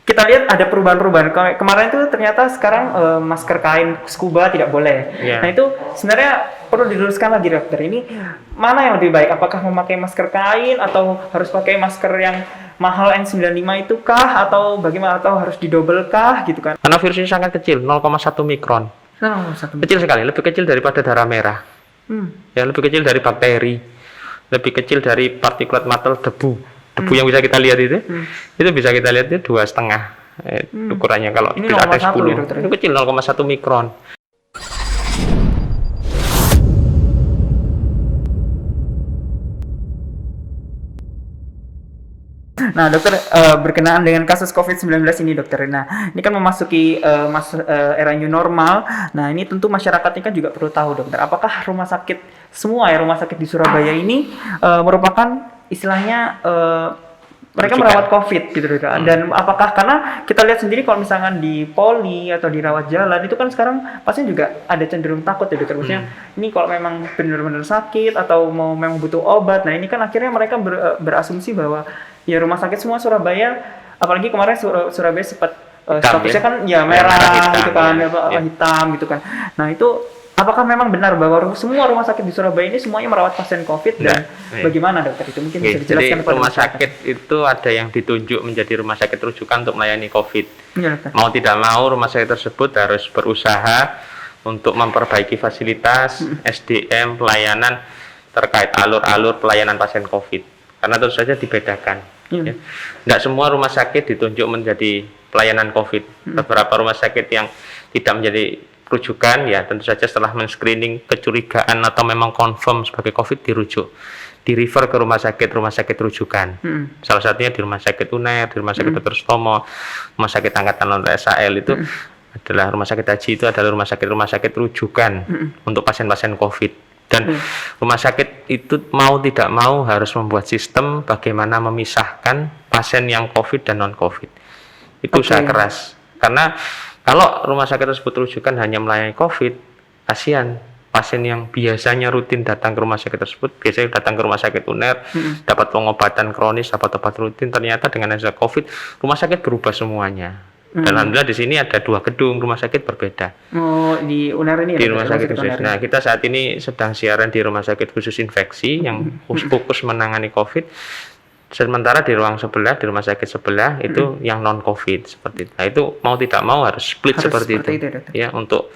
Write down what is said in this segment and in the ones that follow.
kita lihat ada perubahan-perubahan. Kemarin itu ternyata sekarang masker kain scuba tidak boleh. Yeah. Nah itu sebenarnya perlu diluruskan lagi dokter. Ini mana yang lebih baik? Apakah memakai masker kain atau harus pakai masker yang mahal N95 itu kah? Atau bagaimana? Atau harus didouble kah gitu kan? Karena virusnya sangat kecil, 0,1 mikron. Kecil sekali, lebih kecil daripada darah merah. Ya, lebih kecil dari bakteri, lebih kecil dari partikulat mater debu yang bisa kita lihat itu bisa kita lihat itu 2,5 ukurannya kalau ini di atas 10 ya, itu kecil 0,1 mikron. Nah dokter, berkenaan dengan kasus COVID-19 ini dokter, nah ini kan memasuki era new normal. Nah ini tentu masyarakat ini kan juga perlu tahu dokter, apakah rumah sakit di Surabaya ini merupakan istilahnya mereka merawat COVID gitu dokter. Dan apakah, karena kita lihat sendiri kalau misalkan di poli atau di rawat jalan itu kan sekarang pasien juga ada cenderung takut ya dokter. Maksudnya ini kalau memang benar-benar sakit atau memang butuh obat, nah ini kan akhirnya mereka berasumsi bahwa ya rumah sakit semua Surabaya, apalagi kemarin Surabaya sempat statusnya kan ya merah hitam, gitu kan, ya. hitam gitu kan. Nah itu apakah memang benar bahwa semua rumah sakit di Surabaya ini semuanya merawat pasien COVID dan bagaimana dokter itu mungkin bisa dijelaskan kepada rumah sakit itu ada yang ditunjuk menjadi rumah sakit rujukan untuk melayani COVID. Ya, mau tidak mau rumah sakit tersebut harus berusaha untuk memperbaiki fasilitas, SDM, pelayanan terkait alur-alur pelayanan pasien COVID. Karena tentu saja dibedakan. Ya. Tidak semua rumah sakit ditunjuk menjadi pelayanan COVID. Beberapa rumah sakit yang tidak menjadi rujukan ya tentu saja setelah men-screening kecurigaan atau memang confirm sebagai COVID dirujuk, di-refer ke rumah sakit rujukan. Salah satunya di rumah sakit UNER, di rumah sakit Dr. Sutomo, rumah sakit Angkatan Laut SAL itu adalah rumah sakit haji, itu adalah rumah sakit rujukan untuk pasien-pasien COVID. Dan rumah sakit itu mau tidak mau harus membuat sistem bagaimana memisahkan pasien yang COVID dan non-COVID. Itu usaha keras. Karena kalau rumah sakit tersebut rujukan hanya melayani COVID, kasihan pasien yang biasanya rutin datang ke rumah sakit tersebut, biasanya datang ke rumah sakit UNER, dapat pengobatan kronis, dapat obat rutin, ternyata dengan adanya COVID, rumah sakit berubah semuanya. Dan alhamdulillah di sini ada 2 gedung rumah sakit berbeda. Oh, di UNER ini di rumah sakit khusus. Nah, kita saat ini sedang siaran di rumah sakit khusus infeksi yang fokus menangani COVID. Sementara di ruang sebelah, di rumah sakit sebelah itu yang non COVID seperti itu. Nah, itu mau tidak mau harus split seperti itu ya, untuk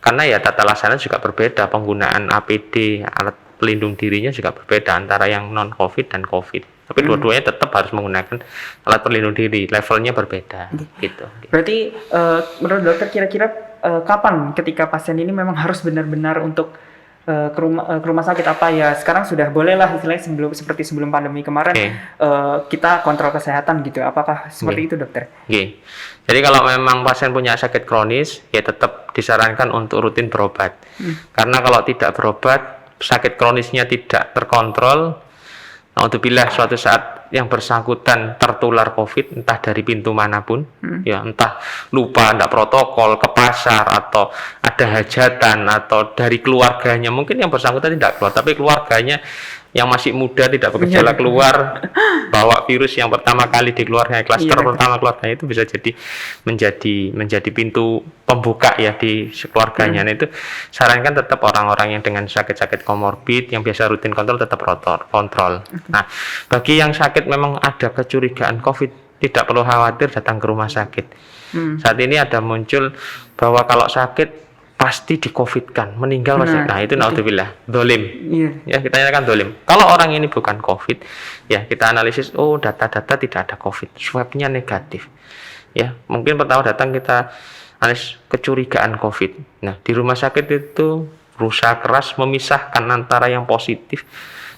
karena ya tata laksana juga berbeda, penggunaan APD, alat pelindung dirinya juga berbeda antara yang non COVID dan COVID. Tapi dua-duanya tetap harus menggunakan alat pelindung diri, levelnya berbeda gitu. Berarti menurut dokter kira-kira kapan ketika pasien ini memang harus benar-benar untuk ke rumah sakit, apa ya sekarang sudah boleh lah istilahnya seperti sebelum pandemi kemarin kita kontrol kesehatan gitu, apakah seperti itu dokter? Jadi kalau memang pasien punya sakit kronis ya tetap disarankan untuk rutin berobat. Karena kalau tidak berobat, sakit kronisnya tidak terkontrol, naudzubillah suatu saat yang bersangkutan tertular COVID entah dari pintu manapun, ya entah lupa, tidak protokol, ke pasar atau ada hajatan atau dari keluarganya, mungkin yang bersangkutan tidak keluar, tapi keluarganya yang masih muda tidak bergejala keluar bawa virus yang pertama kali di keluarga, klaster pertama keluarganya, itu bisa jadi menjadi pintu pembuka ya di keluarganya. Nah, itu sarankan tetap orang-orang yang dengan sakit-sakit komorbid yang biasa rutin kontrol tetap kontrol. Nah, bagi yang sakit memang ada kecurigaan COVID, tidak perlu khawatir datang ke rumah sakit. Saat ini ada muncul bahwa kalau sakit pasti di-COVID-kan, meninggal pasti. Nah, itu naudzubillah, dolim. Ya, kita nyatakan dolim. Kalau orang ini bukan COVID, ya kita analisis, oh data-data tidak ada COVID, swabnya negatif. Ya, mungkin pertama datang kita analisis kecurigaan COVID. Nah, di rumah sakit itu berusaha keras memisahkan antara yang positif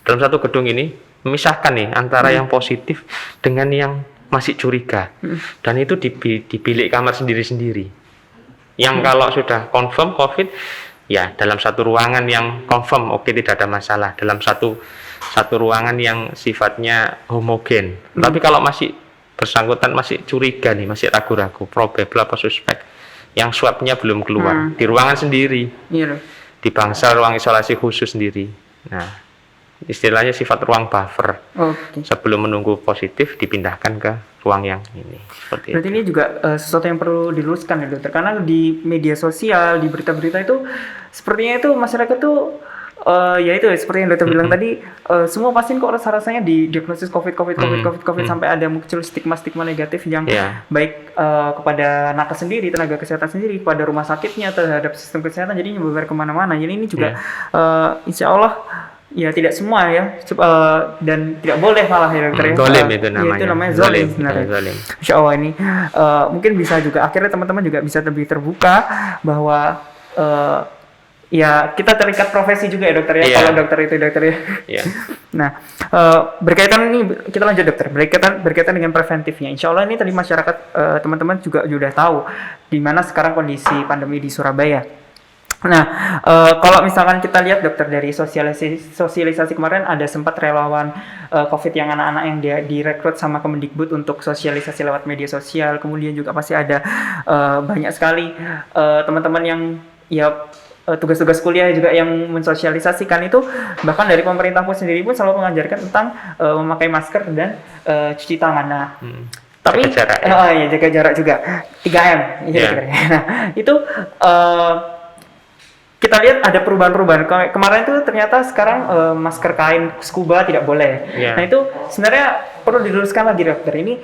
dalam satu gedung ini, memisahkan nih antara yang positif dengan yang masih curiga. Dan itu di bilik kamar sendiri-sendiri. Yang kalau sudah confirm COVID, ya dalam satu ruangan yang confirm, oke, tidak ada masalah. Dalam satu ruangan yang sifatnya homogen. Tapi kalau masih bersangkutan masih curiga nih, masih ragu-ragu, probable apa suspek, yang swabnya belum keluar, di ruangan sendiri, di bangsal ruang isolasi khusus sendiri. Nah, istilahnya sifat ruang buffer. Sebelum menunggu positif dipindahkan ke ruang yang ini. Seperti Berarti itu. ini juga sesuatu yang perlu diluruskan ya dokter, karena di media sosial, di berita-berita itu sepertinya itu masyarakat tuh ya itu seperti yang dokter bilang tadi, semua pasien kok rasa-rasanya didiagnosis COVID sampai ada muncul stigma-stigma negatif yang Iya. baik kepada nakes sendiri, tenaga kesehatan sendiri, pada rumah sakitnya, terhadap sistem kesehatan, jadi nyebar kemana-mana. Jadi ini juga insya Allah ya tidak semua ya, dan tidak boleh malah ya dokter ya. Zolim itu Ya, namanya. itu namanya zolim Zolim, sebenarnya. zolim. Insya Allah ini mungkin bisa juga akhirnya teman-teman juga bisa lebih terbuka bahwa ya kita terikat profesi juga ya dokter ya, Iya. kalau dokter itu dokter ya. Iya. Nah, berkaitan ini kita lanjut dokter, berkaitan dengan preventifnya. Insya Allah ini tadi masyarakat teman-teman juga sudah tahu di mana sekarang kondisi pandemi di Surabaya. Nah, kalau misalkan kita lihat dokter dari sosialisasi kemarin ada sempat relawan COVID yang anak-anak yang dia direkrut sama Kemendikbud untuk sosialisasi lewat media sosial. Kemudian juga pasti ada banyak sekali teman-teman yang ya tugas-tugas kuliah juga yang mensosialisasikan itu, bahkan dari pemerintah pun sendiri pun selalu mengajarkan tentang memakai masker dan cuci tangan. Nah, tapi Jaga jarak, ya jaga jarak juga 3M. Iya. Nah, itu kita lihat ada perubahan-perubahan. Kemarin itu ternyata sekarang masker kain scuba tidak boleh. Iya. Nah, itu sebenarnya perlu diluruskan lagi dokter. Ini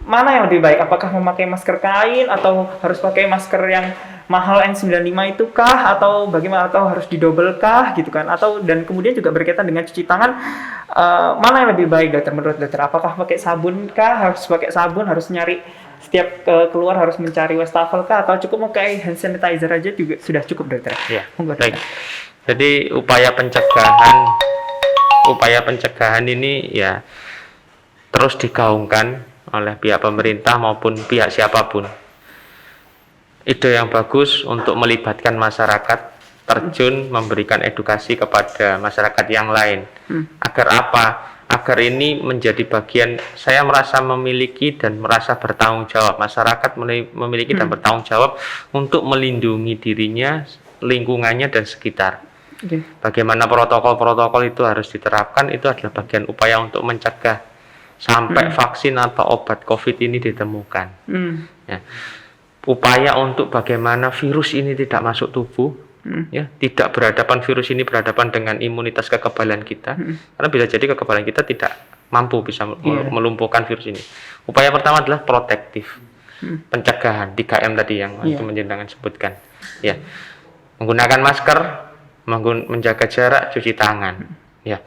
mana yang lebih baik? Apakah memakai masker kain atau harus pakai masker yang mahal N95 itu kah, atau bagaimana, atau harus didobel kah gitu kan? Atau dan kemudian juga berkaitan dengan cuci tangan, mana yang lebih baik dokter menurut dokter? Apakah pakai sabun kah? Harus pakai sabun, harus nyari setiap keluar harus mencari wastafel kah, atau cukup pakai hand sanitizer aja juga sudah cukup dokter? Ya, Monggo, baik. dokter. Jadi upaya pencegahan ini ya terus digaungkan oleh pihak pemerintah maupun pihak siapapun. Ide yang bagus untuk melibatkan masyarakat terjun memberikan edukasi kepada masyarakat yang lain. Agar apa? Agar ini menjadi bagian, saya merasa memiliki dan merasa bertanggung jawab. Masyarakat memiliki dan bertanggung jawab untuk melindungi dirinya, lingkungannya, dan sekitar. Oke. Bagaimana protokol-protokol itu harus diterapkan, itu adalah bagian upaya untuk mencegah sampai vaksin atau obat COVID ini ditemukan. Ya. Upaya untuk bagaimana virus ini tidak masuk tubuh, ya, tidak virus ini berhadapan dengan imunitas kekebalan kita, karena bisa jadi kekebalan kita tidak mampu bisa melumpuhkan virus ini. Upaya pertama adalah protektif, pencegahan 3M tadi yang itu menjentangan sebutkan, ya, menggunakan masker, menjaga jarak, cuci tangan, ya.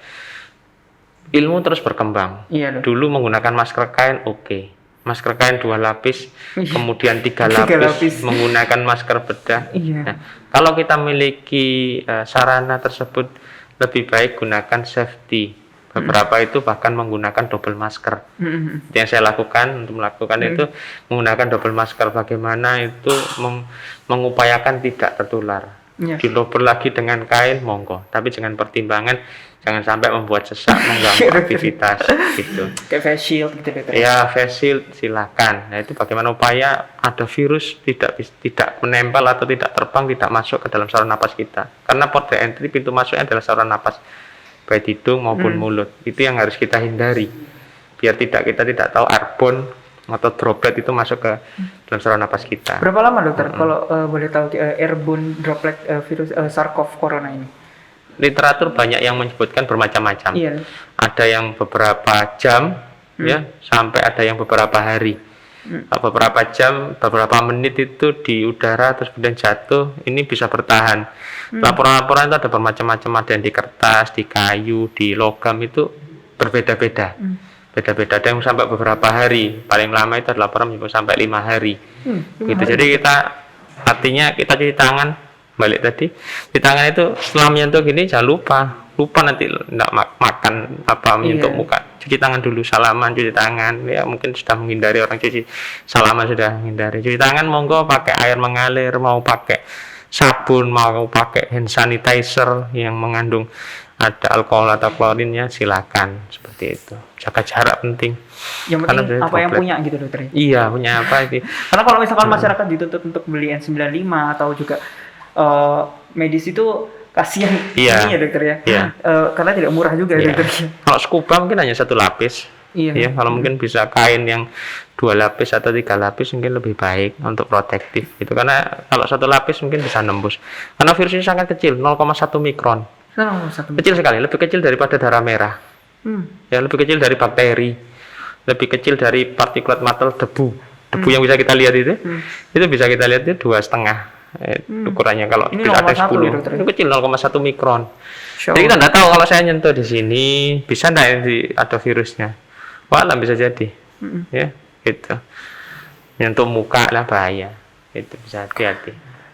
Ilmu terus berkembang. Iya, Dok. Dulu menggunakan masker kain, oke. Masker kain 2 lapis, kemudian 3 3 lapis, lapis. menggunakan masker bedah. Iya. Nah, kalau kita memiliki sarana tersebut, lebih baik gunakan safety. Beberapa itu bahkan menggunakan double masker. Yang saya lakukan untuk melakukan itu menggunakan double masker. Bagaimana itu mengupayakan tidak tertular. Iya. Didobel lagi dengan kain, monggo. Tapi dengan pertimbangan jangan sampai membuat sesak, mengganggu aktivitas gitu. Kayak face shield gitu dokter. Ya, face shield silakan. Nah, itu bagaimana upaya ada virus tidak menempel atau tidak terbang, tidak masuk ke dalam saluran napas kita. Karena port entry, pintu masuknya adalah saluran napas, baik hidung maupun mulut. Itu yang harus kita hindari. Biar kita tidak tahu airborne atau droplet itu masuk ke dalam saluran napas kita. Berapa lama dokter kalau boleh tahu airborne droplet virus SARS-CoV corona ini? Literatur banyak yang menyebutkan bermacam-macam. Iya. Ada yang beberapa jam, ya, sampai ada yang beberapa hari. Beberapa jam, beberapa menit itu di udara terus kemudian jatuh, ini bisa bertahan. Laporan-laporan itu ada bermacam-macam, ada yang di kertas, di kayu, di logam, itu berbeda-beda. Beda-beda, ada yang sampai beberapa hari. Paling lama itu adalah laporan sampai 5 hari. Gitu. Jadi artinya kita cuci tangan, balik tadi, di tangan itu setelah menyentuh gini jangan lupa nanti enggak makan apa menyentuh muka, cuci tangan dulu, salaman, cuci tangan, ya mungkin sudah menghindari orang cuci salaman, sudah menghindari cuci tangan, monggo pakai air mengalir, mau pakai sabun, mau pakai hand sanitizer yang mengandung ada alkohol atau klorinnya, silakan, seperti itu. Jaga jarak penting. Yang penting apa yang punya gitu dokter. Iya, punya apa itu. Karena kalau misalkan masyarakat dituntut untuk beli N95 atau juga medis itu kasihan ini ya dokter ya. Iya. Karena tidak murah juga ya dokter. Kalau scuba mungkin hanya 1 lapis. Iya. Ya, kalau mungkin bisa kain yang 2 lapis atau 3 lapis mungkin lebih baik untuk protektif. Itu karena kalau 1 lapis mungkin bisa nembus. Karena virusnya sangat kecil, 0,1 mikron. Nah, satu. Kecil sekali, lebih kecil daripada darah merah. Ya, lebih kecil dari bakteri. Lebih kecil dari partikulat mater debu. Debu yang bisa kita lihat itu bisa kita lihat itu 2,5 ukurannya. Kalau Ini bisa ada 0,1 10 ya, dokter? itu kecil 0,1 mikron. Insya Jadi kita Allah. nggak tahu kalau saya nyentuh di sini bisa nggak ini ada virusnya. Walah bisa jadi, ya gitu. Nyentuh muka lah bahaya. Itu bisa hati-hati.